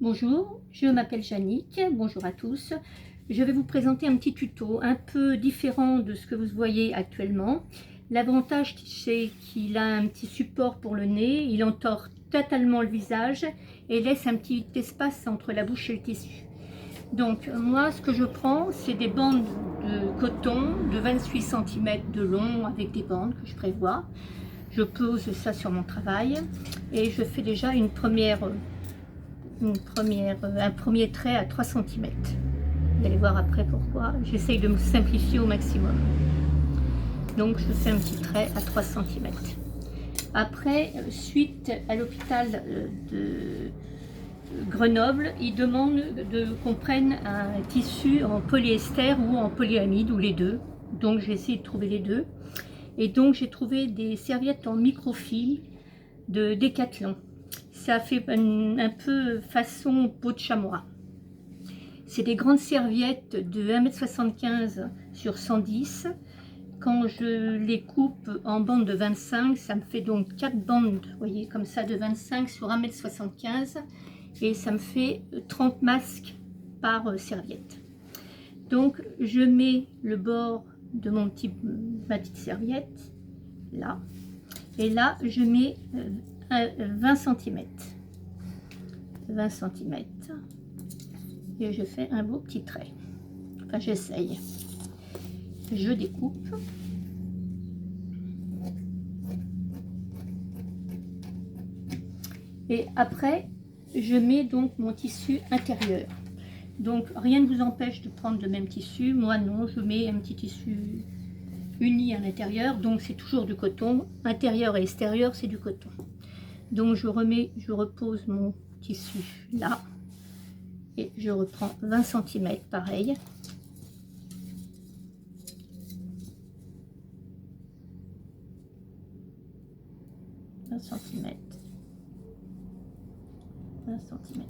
Bonjour, je m'appelle Jannick, bonjour à tous. Je vais vous présenter un petit tuto un peu différent de ce que vous voyez actuellement. L'avantage, c'est qu'il a un petit support pour le nez, il entoure totalement le visage et laisse un petit espace entre la bouche et le tissu. Donc moi, ce que je prends, c'est des bandes de coton de 28 cm de long avec des bandes que je prévois. Je pose ça sur mon travail et je fais déjà un premier trait à 3 cm. Vous allez voir après pourquoi. J'essaye de me simplifier au maximum. Donc je fais un petit trait à 3 cm. Après, suite à l'hôpital de Grenoble, ils demandent qu'on prenne un tissu en polyester ou en polyamide, ou les deux. Donc j'ai essayé de trouver les deux. Et donc j'ai trouvé des serviettes en microfibre de Decathlon. Ça fait un peu façon peau de chamois. C'est des grandes serviettes de 1,75 m sur 110. Quand je les coupe en bandes de 25, ça me fait donc 4 bandes, vous voyez, comme ça, de 25 sur 1,75 m. Et ça me fait 30 masques par serviette. Donc je mets le bord de ma petite serviette, là. Et là, je mets 20 cm. 20 cm. Et je fais un beau petit trait. Enfin, j'essaye. Je découpe. Et après, je mets donc mon tissu intérieur. Donc, rien ne vous empêche de prendre le même tissu. Moi, non, je mets un petit tissu uni à l'intérieur. Donc, c'est toujours du coton. Intérieur et extérieur, c'est du coton. Donc, je repose mon tissu là. Et je reprends 20 cm, pareil. Cm. 20 cm.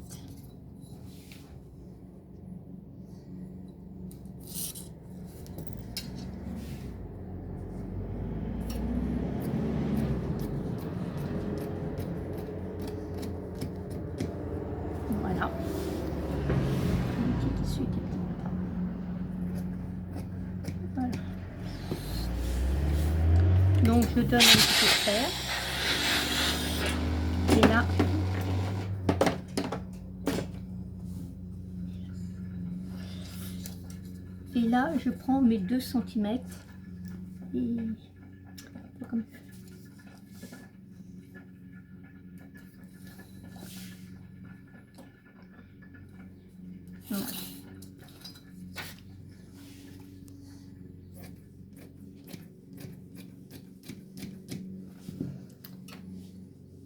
Voilà. Voilà. Donc je donne un petit peu de fer. Et là, je prends mes 2 cm et comme ça. Voilà.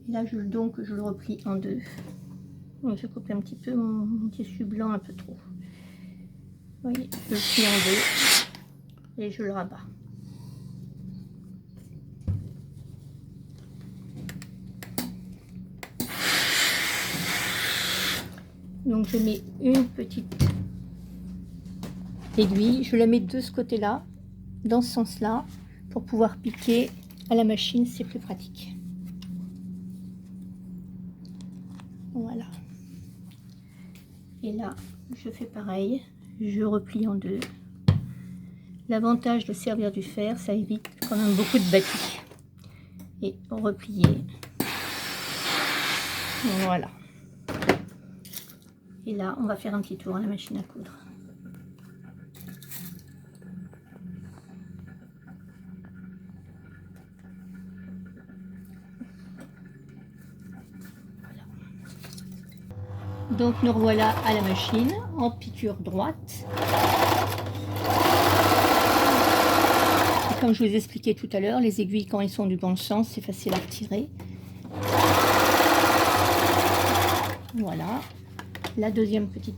Et là, je le replie en deux. Donc, je coupe un petit peu mon tissu blanc un peu trop. Vous voyez, je le plie en deux et je le rabats. Donc je mets une petite aiguille, je la mets de ce côté-là, dans ce sens-là, pour pouvoir piquer à la machine, c'est plus pratique. Voilà. Et là, je fais pareil, je replie en deux. L'avantage de servir du fer, ça évite quand même beaucoup de batik. Et replier. Voilà. Et là, on va faire un petit tour à la machine à coudre. Voilà. Donc nous revoilà à la machine en piqûre droite. Et comme je vous expliquais tout à l'heure, les aiguilles quand ils sont du bon sens, c'est facile à retirer. Voilà. La deuxième petite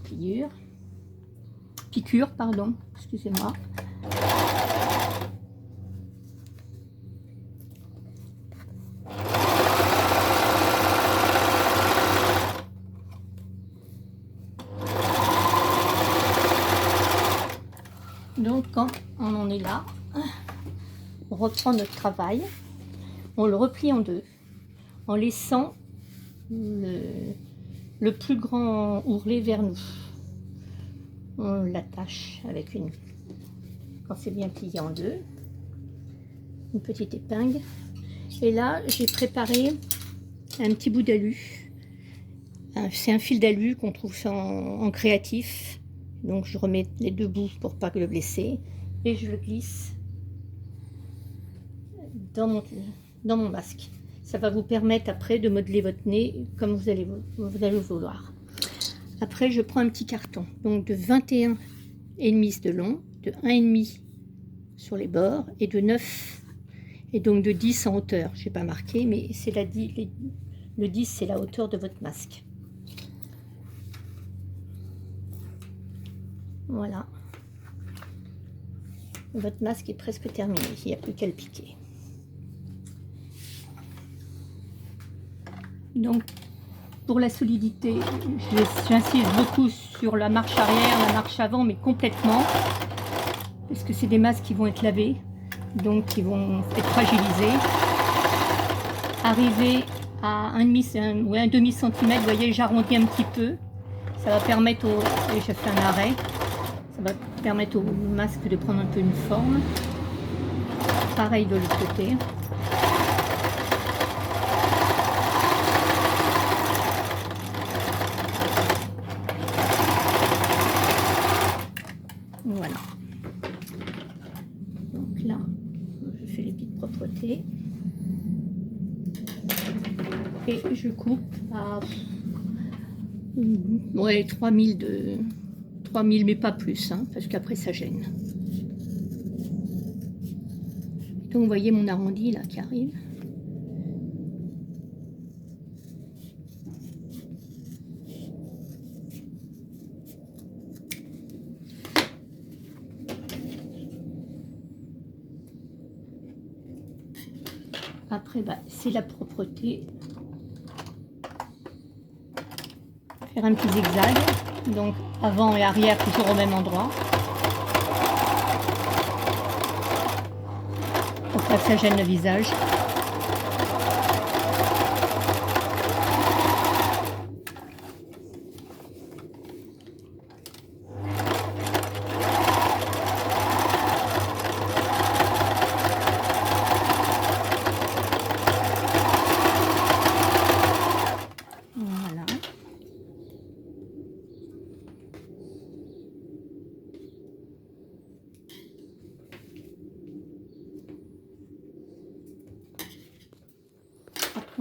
piqûre, pardon, excusez-moi. Donc quand on en est là, on reprend notre travail, on le replie en deux, en laissant le plus grand ourlet vers nous. On l'attache avec une, quand c'est bien plié en deux, une petite épingle. Et là, j'ai préparé un petit bout d'alu. C'est un fil d'alu qu'on trouve en créatif. Donc je remets les deux bouts pour pas le blesser. Et je le glisse dans mon masque. Ça va vous permettre après de modeler votre nez comme vous allez vouloir. Après, je prends un petit carton, donc de 21,5 de long, de 1,5 sur les bords et de 9, et donc de 10 en hauteur. Je n'ai pas marqué, mais c'est le 10, c'est la hauteur de votre masque. Voilà. Votre masque est presque terminé, il n'y a plus qu'à le piquer. Donc, pour la solidité, j'insiste beaucoup sur la marche arrière, la marche avant, mais complètement, parce que c'est des masques qui vont être lavés, donc qui vont être fragilisés. Arriver à un demi centimètre, vous voyez, j'arrondis un petit peu, ça va permettre et je fais un arrêt, ça va permettre au masque de prendre un peu une forme. Pareil de l'autre côté. Voilà. Donc là, je fais les petites propretés. Et je coupe à 3000 mais pas plus, hein, parce qu'après ça gêne. Donc vous voyez mon arrondi là qui arrive. Après, c'est la propreté. Faire un petit zigzag, donc avant et arrière toujours au même endroit. Pour pas que ça gêne le visage.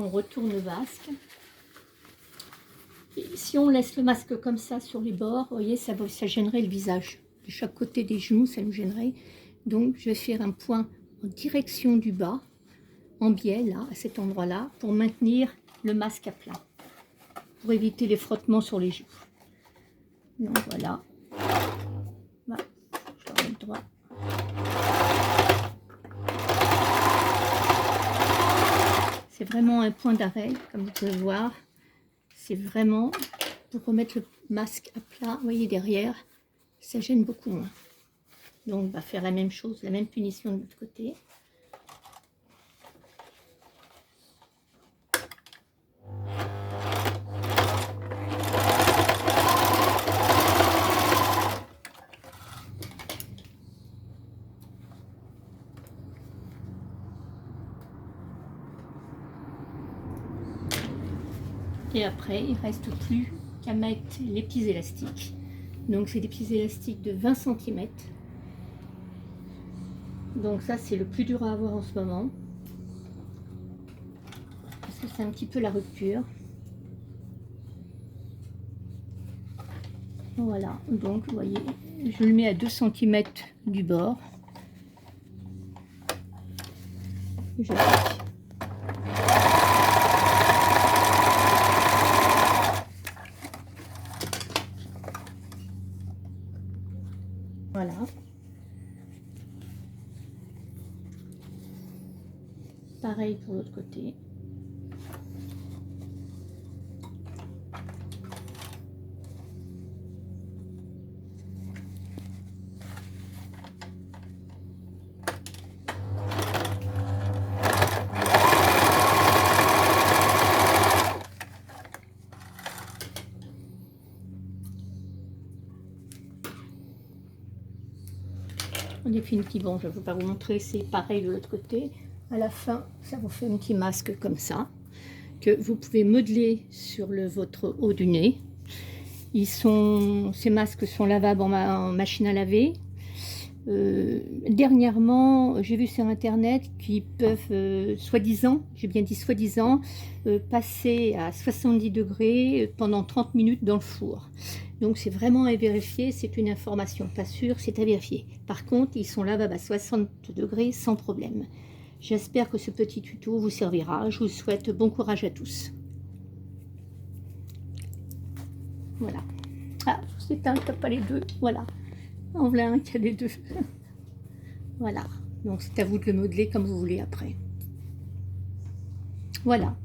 On retourne le masque. Et si on laisse le masque comme ça sur les bords, vous voyez, ça gênerait le visage. De chaque côté des genoux, ça nous gênerait. Donc, je vais faire un point en direction du bas, en biais, là, à cet endroit-là, pour maintenir le masque à plat, pour éviter les frottements sur les joues. Donc, voilà. Je le remets droit. C'est vraiment un point d'arrêt, comme vous pouvez voir. C'est vraiment pour remettre le masque à plat. Vous voyez derrière, ça gêne beaucoup moins. Donc on va faire la même chose, la même punition de l'autre côté. Et après, il ne reste plus qu'à mettre les petits élastiques. Donc, c'est des petits élastiques de 20 cm. Donc, ça, c'est le plus dur à avoir en ce moment. Parce que c'est un petit peu la rupture. Voilà. Donc, vous voyez, je le mets à 2 cm du bord. Je pique. Voilà. Pareil pour l'autre côté. En définitive, bon, je ne vais pas vous montrer, c'est pareil de l'autre côté. À la fin, ça vous fait un petit masque comme ça, que vous pouvez modeler sur votre haut du nez. Ces masques sont lavables en machine à laver. Dernièrement, j'ai vu sur internet qu'ils peuvent, soi-disant, j'ai bien dit soi-disant, passer à 70 degrés pendant 30 minutes dans le four. Donc c'est vraiment à vérifier, c'est une information pas sûre, c'est à vérifier. Par contre, ils sont lavables à 60 degrés sans problème. J'espère que ce petit tuto vous servira. Je vous souhaite bon courage à tous. Voilà. Ah, c'est un qui n'a pas les deux. Voilà. En voilà un qui a les deux. Voilà. Donc c'est à vous de le modeler comme vous voulez après. Voilà.